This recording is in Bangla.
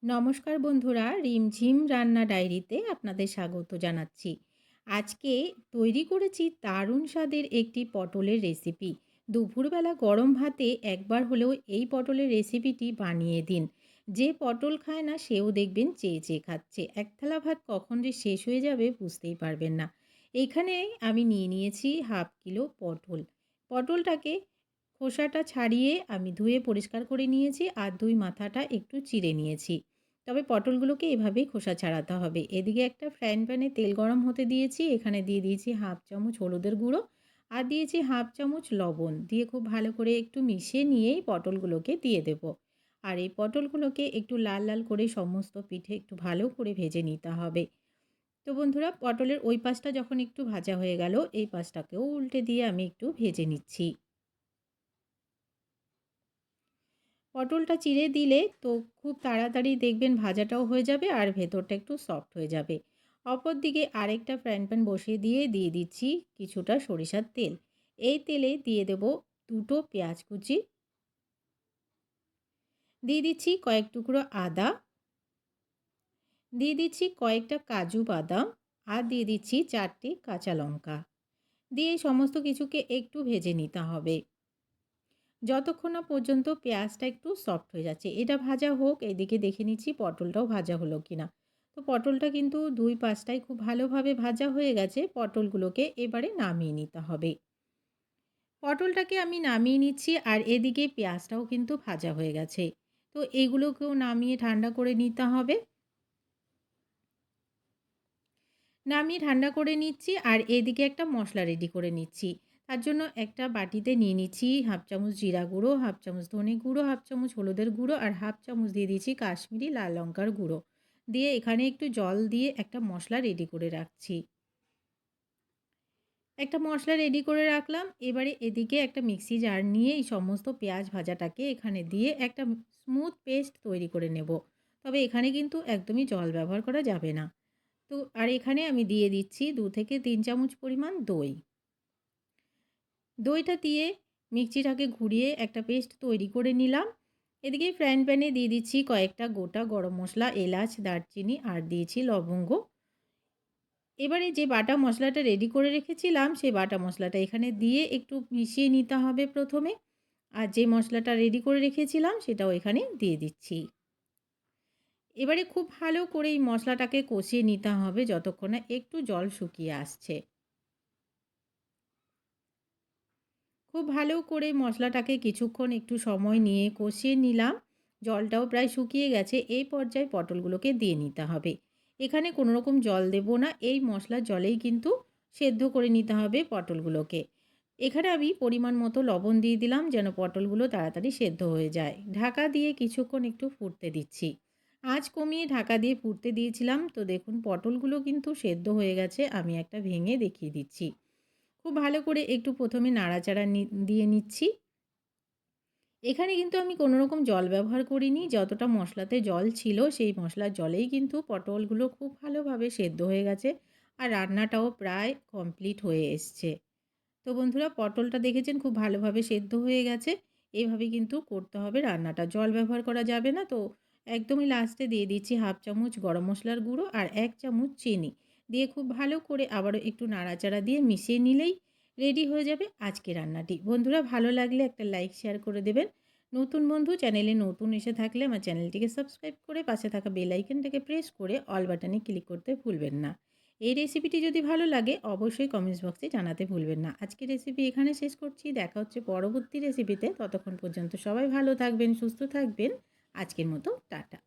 নমস্কার বন্ধুরা, রিমঝিম রান্না ডায়েরিতে আপনাদের স্বাগত জানাচ্ছি। আজকে তৈরি করেছি দারুণ স্বাদের একটি পটলের রেসিপি। দুপুরবেলা গরম ভাতে একবার হলেও এই পটলের রেসিপিটি বানিয়ে দিন। যে পটল খায় না সেও দেখবেন চেয়ে চেয়ে খাচ্ছে। এক থালা ভাত কখন যে শেষ হয়ে যাবে বুঝতেই পারবেন না। এইখানে আমি নিয়ে নিয়েছি হাফ কিলো পটল। পটলটাকে খোসাটা ছাড়িয়ে আমি ধুয়ে পরিষ্কার করে নিয়েছি আর দুই মাথাটা একটু চিড়ে নিয়েছি। তবে পটলগুলোকে এভাবেই খোসা ছাড়াতে হবে। এদিকে একটা ফ্রাইং প্যানে তেল গরম হতে দিয়েছি। এখানে দিয়ে দিয়েছি হাফ চামচ হলুদের গুঁড়ো আর দিয়েছি হাফ চামচ লবণ। দিয়ে খুব ভালো করে একটু মিশিয়ে নিয়েই পটলগুলোকে দিয়ে দেব। আর এই পটলগুলোকে একটু লাল লাল করে সমস্ত পিঠে একটু ভালো করে ভেজে নিতে হবে। তো বন্ধুরা, পটলের ওই পাশটা যখন একটু ভাজা হয়ে গেল, এই পাশটাকেও উল্টে দিয়ে আমি একটু ভেজে নিচ্ছি। পটলটা চিড়ে দিলে তো খুব তাড়াতাড়ি দেখবেন ভাজাটাও হয়ে যাবে আর ভেতরটা একটু সফট হয়ে যাবে। অপরদিকে আরেকটা ফ্রাইং প্যান বসিয়ে দিয়ে দিচ্ছি কিছুটা সরিষার তেল। এই তেলে দিয়ে দেব দুটো পেঁয়াজ কুচি, দিয়ে দিচ্ছি কয়েক টুকরো আদা, দিয়ে দিচ্ছি কয়েকটা কাজু বাদাম আর দিয়ে দিচ্ছি 4টে কাঁচা লঙ্কা। দিয়ে সমস্ত কিছুকে একটু ভেজে নিতে হবে যতক্ষণ না পর্যন্ত পেঁয়াজটা একটু সফট হয়ে যাচ্ছে। এটা ভাজা হোক, এদিকে দেখে নিচ্ছি পটলটাও ভাজা হলো কিনা। তো পটলটা কিন্তু দুই পাশটাই খুব ভালোভাবে ভাজা হয়ে গেছে। পটলগুলোকে এবারে নামিয়ে নিতে হবে। পটলটাকে আমি নামিয়ে নিচ্ছি আর এদিকে পেঁয়াজটাও কিন্তু ভাজা হয়ে গেছে। তো এগুলোকেও নামিয়ে ঠান্ডা করে নিতে হবে। নামিয়ে ঠান্ডা করে নিচ্ছি আর এদিকে একটা মশলা রেডি করে নিচ্ছি। তার জন্য একটা বাটিতে নিয়ে নিচ্ছি হাফ চামচ জিরা গুঁড়ো, হাফ চামচ ধনে গুঁড়ো, হাফ চামচ হলুদের গুঁড়ো আর হাফ চামচ দিয়ে দিচ্ছি কাশ্মীরি লাল লঙ্কার গুঁড়ো। দিয়ে এখানে একটু জল দিয়ে একটা মশলা রেডি করে রাখছি। একটা মশলা রেডি করে রাখলাম। এবারে এদিকে একটা মিক্সি জার নিয়ে এই সমস্ত পেঁয়াজ ভাজাটাকে এখানে দিয়ে একটা স্মুথ পেস্ট তৈরি করে নেব। তবে এখানে কিন্তু একদমই জল ব্যবহার করা যাবে না। তো আর এখানে আমি দিয়ে দিচ্ছি 2 থেকে 3 চামচ পরিমাণ দই। দইটা দিয়ে মিক্সিটাকে ঘুরিয়ে একটা পেস্ট তৈরি করে নিলাম। এদিকে ফ্রাইং প্যানে দিয়ে দিচ্ছি কয়েকটা গোটা গরম মশলা, এলাচ, দারচিনি আর দিয়েছি লবঙ্গ। এবারে যে বাটা মশলাটা রেডি করে রেখেছিলাম, সেই বাটা মশলাটা এখানে দিয়ে একটু মিশিয়ে নিতে হবে প্রথমে। আর যে মশলাটা রেডি করে রেখেছিলাম সেটাও এখানে দিয়ে দিচ্ছি। এবারে খুব ভালো করে এই মশলাটাকে কষিয়ে নিতে হবে যতক্ষণ না একটু জল শুকিয়ে আসছে। খুব ভালো করে মশলাটাকে কিছুক্ষণ একটু সময় নিয়ে কষিয়ে নিলাম। জলটাও প্রায় শুকিয়ে গেছে। এই পর্যায়ে পটলগুলোকে দিয়ে নিতে হবে। এখানে কোনো রকম জল দেব না। এই মশলার জলেই কিন্তু সেদ্ধ করে নিতে হবে পটলগুলোকে। এখানে আমি পরিমাণ মতো লবণ দিয়ে দিলাম যেন পটলগুলো তাড়াতাড়ি সেদ্ধ হয়ে যায়। ঢাকা দিয়ে কিছুক্ষণ একটু ফুটতে দিচ্ছি। আঁচ কমিয়ে ঢাকা দিয়ে ফুটতে দিয়েছিলাম। তো দেখুন পটলগুলো কিন্তু সেদ্ধ হয়ে গেছে। আমি একটা ভেঙে দেখিয়ে দিচ্ছি। খুব ভালো করে একটু প্রথমে নাড়াচাড়া দিয়ে নিচ্ছি। এখানে কিন্তু আমি কোনো রকম জল ব্যবহার করিনি। যতটা মশলাতে জল ছিল সেই মশলার জলেই কিন্তু পটলগুলো খুব ভালোভাবে সেদ্ধ হয়ে গেছে আর রান্নাটাও প্রায় কমপ্লিট হয়ে এসছে। তো বন্ধুরা, পটলটা দেখেছেন খুব ভালোভাবে সেদ্ধ হয়ে গেছে। এভাবে কিন্তু করতে হবে রান্নাটা। জল ব্যবহার করা যাবে না। তো একদমই লাস্টে দিয়ে দিচ্ছি হাফ চামচ গরম মশলার গুঁড়ো আর 1 চামচ চিনি। দিয়ে খুব ভালো করে আবারও একটু নাড়াচাড়া দিয়ে মিশিয়ে নিলেই রেডি হয়ে যাবে আজকে রান্নাটি। বন্ধুরা, ভালো লাগলে একটা লাইক শেয়ার করে দেবেন। নতুন বন্ধু চ্যানেলে নতুন এসে থাকলে আমার চ্যানেলটিকে সাবস্ক্রাইব করে পাশে থাকা বেল আইকনটাকে প্রেস করে অল বাটনে ক্লিক করতে ভুলবেন না। এই রেসিপিটি যদি ভালো লাগে অবশ্যই কমেন্টস বক্সে জানাতে ভুলবেন না। আজকের রেসিপি এখানে শেষ করছি। দেখা হচ্ছে পরবর্তী রেসিপিতে। ততক্ষণ পর্যন্ত সবাই ভালো থাকবেন, সুস্থ থাকবেন। আজকের মতো টাটা।